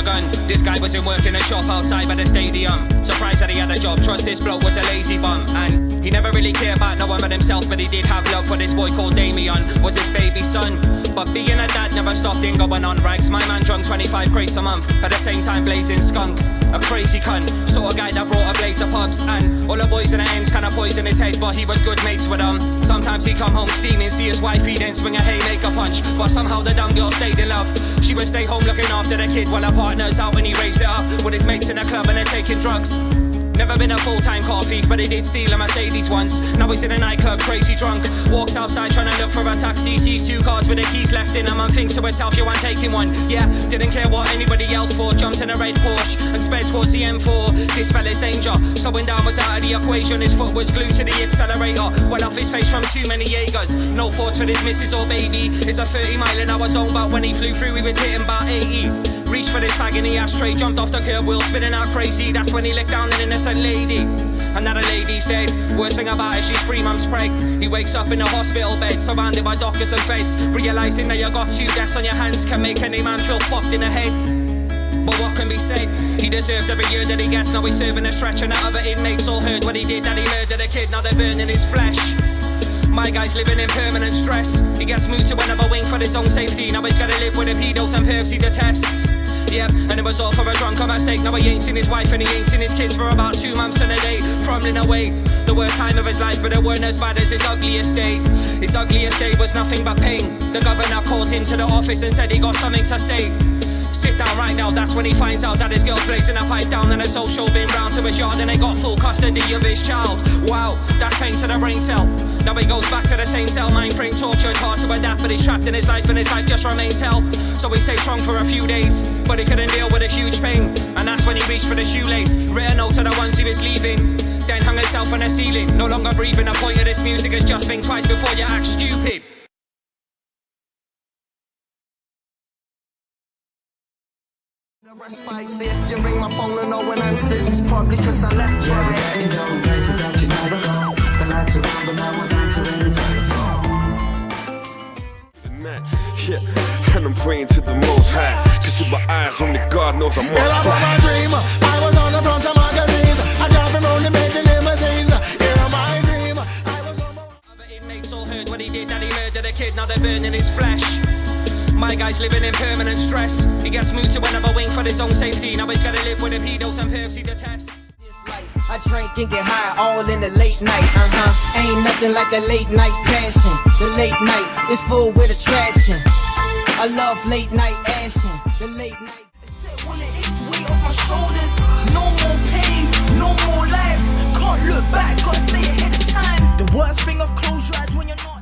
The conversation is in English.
gun. This guy was in work in a shop outside by the stadium. Surprised that he had a job, trust this bloke was a lazy bum. And he never really cared about no one but himself, but he did have love for this boy called Damien, was his baby son. But being a dad never stopped him going on rags. My man drunk 25 crates a month, at the same time blazing skunk. A crazy cunt, sort of guy that brought a blade to pubs. And all the boys in the ends kinda poison his head, but he was good mates with them. Sometimes he come home steaming, see his wife, he then swing a haymaker punch. But somehow the dumb girl stayed in love. She would stay home looking after the kid while her partner's out and he raves it up with his mates in the club and they're taking drugs. Never been a full-time car thief, but he did steal a Mercedes once. Now he's in a nightclub, crazy drunk. Walks outside trying to look for a taxi. Sees 2 cars with the keys left in them and thinks to herself, yo, I'm taking one. Yeah, didn't care what anybody else for. Jumped in a red Porsche and sped towards the M4. This fella's danger. Slowing down was out of the equation. His foot was glued to the accelerator. Well off his face from too many Jaegers. No thoughts for this missus or baby. It's a 30-mile-an-hour zone, but when he flew through, he was hitting about 80. Reached for this fag in the ashtray, jumped off the curb wheel, spinning out crazy. That's when he licked down an innocent lady. And now the lady's dead. Worst thing about it, she's 3 months preg. He wakes up in a hospital bed, surrounded by doctors and feds. Realising that you got 2 deaths on your hands can make any man feel fucked in the head. But what can be said? He deserves every year that he gets. Now he's serving a stretch and the other inmates all heard what he did, that he murdered a kid. Now they're burning his flesh. My guy's living in permanent stress. He gets moved to another wing for his own safety. Now he's gotta live with the pedos and pervs he detests. Yep, and it was all for a drunk on mistake. Now he ain't seen his wife and he ain't seen his kids for about 2 months and a day. Crumbling away, the worst time of his life, but it weren't as bad as his ugliest day. His ugliest day was nothing but pain. The governor called him to the office and said he got something to say. Sit down right now, that's when he finds out that his girl's blazing a pipe down and a social bin round to his yard and they got full custody of his child. Wow, that's pain to the brain cell. Now he goes back to the same cell, mind frame tortured, hard to adapt, but he's trapped in his life and his life just remains hell. So he stayed strong for a few days, but he couldn't deal with a huge pain. And that's when he reached for the shoelace, written a note to the ones he was leaving. Then hung himself on the ceiling, no longer breathing. The point of this music is just think twice before you act stupid. Respite, see if you ring my phone and no one answers, it's probably cause I left. Yeah, we're heading down places that you never go. The lights around, but now we're answering the telephone. Yeah, and I'm praying to the Most High, cause with my eyes only God knows I must fly. My dream, I was on the front of magazines, I drove around the made the limousines. Yeah, my dream, I was on my... Other inmates all heard what he did, that he murdered a kid, now they're burning his flesh. My guy's living in permanent stress. He gets moved to another wing for his own safety. Now he's gotta live with the pedos and pervs he detests. I drink and get high all in the late night, Ain't nothing like the late night passion. The late night is full with attraction. I love late night action. The late night. All it is, weight off my shoulders. No more pain, no more lies. Can't look back, gotta stay ahead of time. The worst thing of close your eyes when you're not